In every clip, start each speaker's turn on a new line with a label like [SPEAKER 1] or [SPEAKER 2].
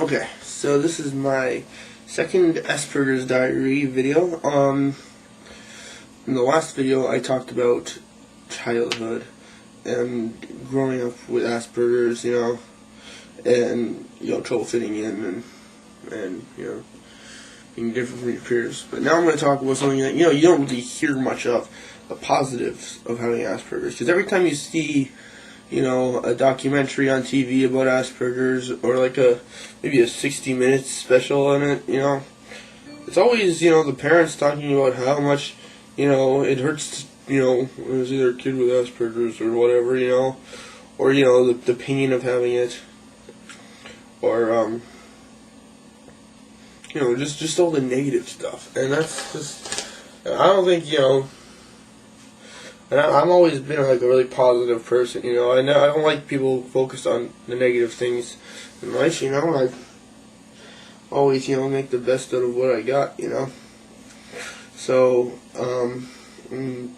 [SPEAKER 1] Okay, so this is my second Asperger's diary video. In the last video I talked about childhood and growing up with Asperger's, and trouble fitting in and being different from your peers. But now I'm going to talk about something that you don't really hear much of, the positives of having Asperger's, because every time you see a documentary on TV about Asperger's, or like maybe a 60 minutes special on it, it's always, the parents talking about how much, it hurts, when it's either a kid with Asperger's or whatever, or, the pain of having it, or, just all the negative stuff. And that's just, I don't think, and I've always been like a really positive person, I don't like people focused on the negative things in life, I always, make the best out of what I got, So,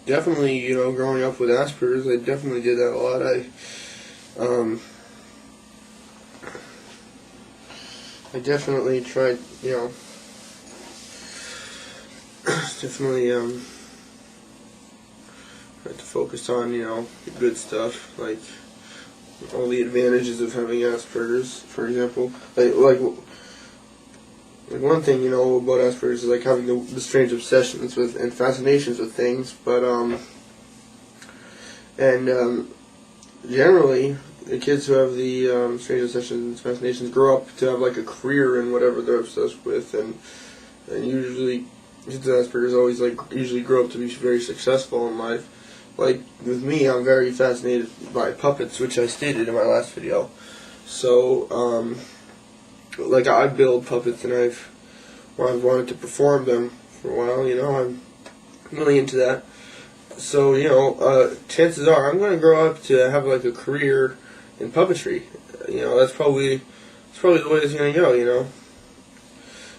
[SPEAKER 1] definitely, growing up with Asperger's, I definitely did that a lot. I definitely tried, definitely, to focus on, the good stuff, like all the advantages of having Asperger's, for example. Like one thing, about Asperger's is like having the strange obsessions with and fascinations with things, but generally the kids who have the strange obsessions and fascinations grow up to have like a career in whatever they're obsessed with, and usually kids with Asperger's always usually grow up to be very successful in life. Like, with me, I'm very fascinated by puppets, which I stated in my last video. So, I build puppets, and I've wanted to perform them for a while, I'm really into that. So, chances are I'm going to grow up to have, a career in puppetry. That's probably the way it's going to go,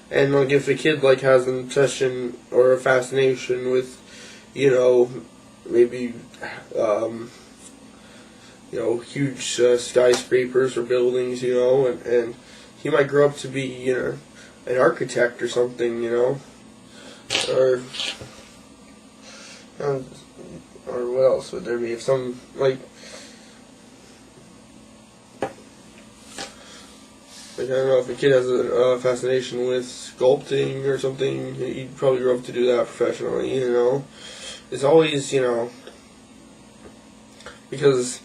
[SPEAKER 1] And, if a kid, has an obsession or a fascination with, maybe, huge skyscrapers or buildings, and he might grow up to be, an architect or something, or what else would there be? If some, I don't know, if a kid has a fascination with sculpting or something, he'd probably grow up to do that professionally, It's always, because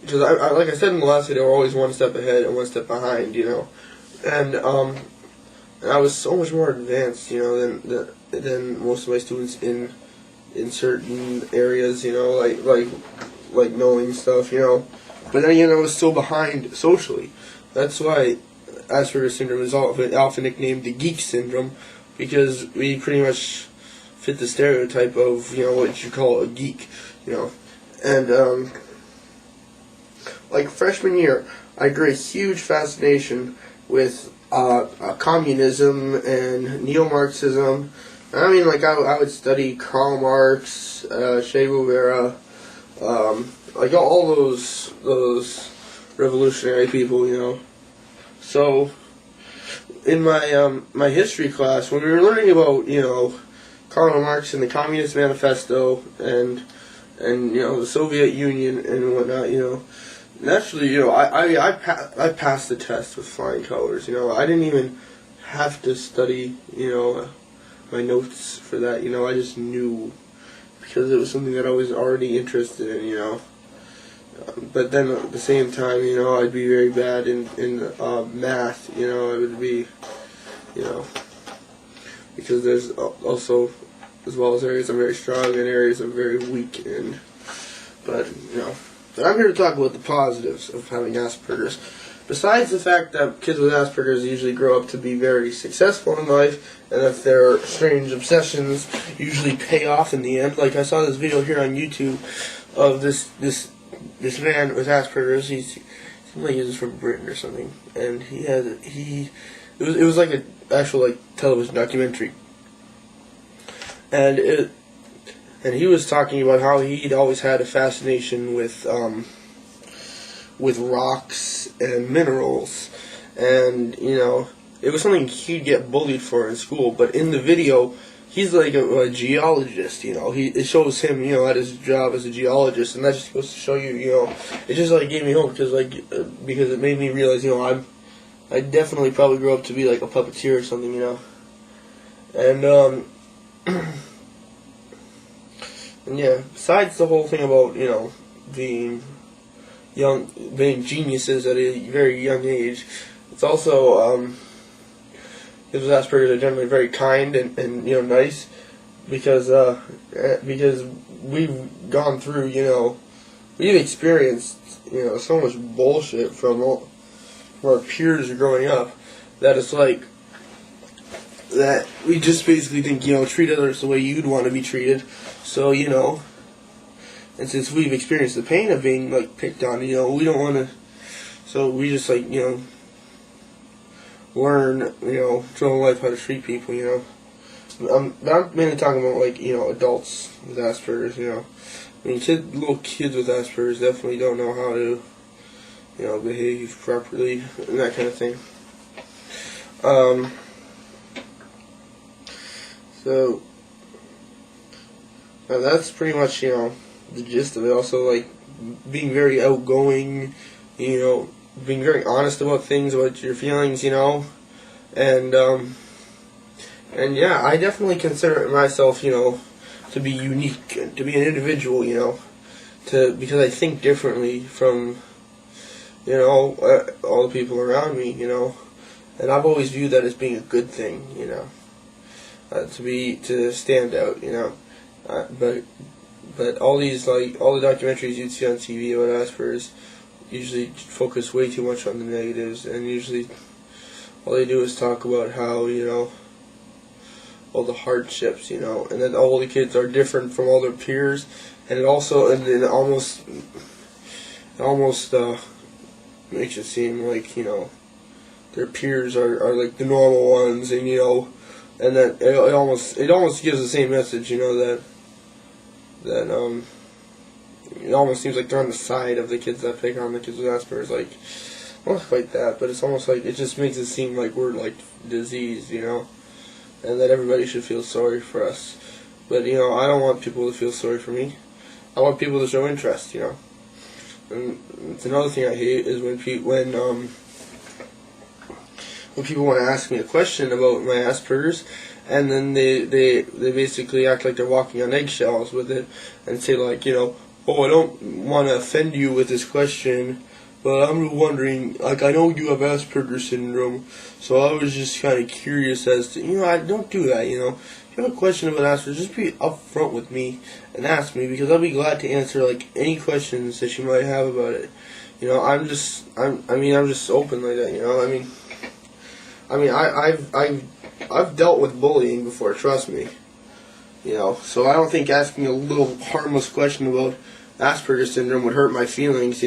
[SPEAKER 1] I like I said in the last video, we're always one step ahead and one step behind, and I was so much more advanced, than most of my students in certain areas, like knowing stuff, but then, I was so behind socially. That's why Asperger's syndrome is often nicknamed the geek syndrome, because we pretty much fit the stereotype of, what you call a geek, and, freshman year, I grew a huge fascination with, communism and neo-Marxism. I mean, I would study Karl Marx, Che Guevara, all those revolutionary people, So, in my, my history class, when we were learning about, Karl Marx and the Communist Manifesto and the Soviet Union and whatnot, naturally, I passed the test with flying colors, I didn't even have to study, my notes for that, I just knew, because it was something that I was already interested in, but then at the same time, I'd be very bad in math, I would be, because there's also, as well as areas I'm very strong and areas I'm very weak in. But I'm here to talk about the positives of having Asperger's. Besides the fact that kids with Asperger's usually grow up to be very successful in life, and that their strange obsessions usually pay off in the end. Like, I saw this video here on YouTube of this man with Asperger's. He seemed like he was from Britain or something, and it was like an actual television documentary. And he was talking about how he'd always had a fascination with rocks and minerals, and it was something he'd get bullied for in school. But in the video, he's like a geologist. It shows him at his job as a geologist, and that just goes to show you, it just like gave me hope because it made me realize I definitely probably grew up to be like a puppeteer or something, and and yeah, besides the whole thing about being geniuses at a very young age, it's also kids with Asperger's are generally very kind and nice because we've gone through we've experienced so much bullshit from our peers growing up that it's like that we just basically think treat others the way you'd want to be treated. So and since we've experienced the pain of being like picked on, we don't want to. So we just like learn through life how to treat people. I'm mainly talking about like adults with Asperger's. I mean little kids with Asperger's definitely don't know how to behave properly and that kind of thing. So that's pretty much the gist of it. Also, like being very outgoing, being very honest about things, about your feelings, and yeah, I definitely consider myself, to be unique, to be an individual, because I think differently from all the people around me, and I've always viewed that as being a good thing, to stand out, but all these all the documentaries you'd see on TV about Asperger's usually focus way too much on the negatives, and usually all they do is talk about how all the hardships, and that all the kids are different from all their peers, and it almost makes it seem like their peers are like the normal ones, and and that it almost gives the same message, that it almost seems like they're on the side of the kids that pick on the kids with Asperger's, like not quite that, but it's almost like it just makes it seem like we're like diseased, and that everybody should feel sorry for us. But I don't want people to feel sorry for me. I want people to show interest, And it's another thing I hate is when people want to ask me a question about my Asperger's, and then they basically act like they're walking on eggshells with it, and say like, oh, I don't want to offend you with this question, but I'm wondering, like, I know you have Asperger's syndrome, so I was just kind of curious as to, I don't do that, If you have a question about Asperger's, just be upfront with me and ask me, because I'll be glad to answer like any questions that you might have about it. I'm just open like that. I've dealt with bullying before. Trust me. So I don't think asking a little harmless question about Asperger's syndrome would hurt my feelings.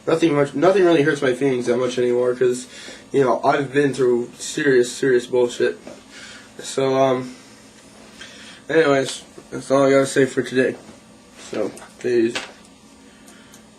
[SPEAKER 1] Nothing really hurts my feelings that much anymore because I've been through serious bullshit. So anyways, that's all I gotta say for today. So, peace.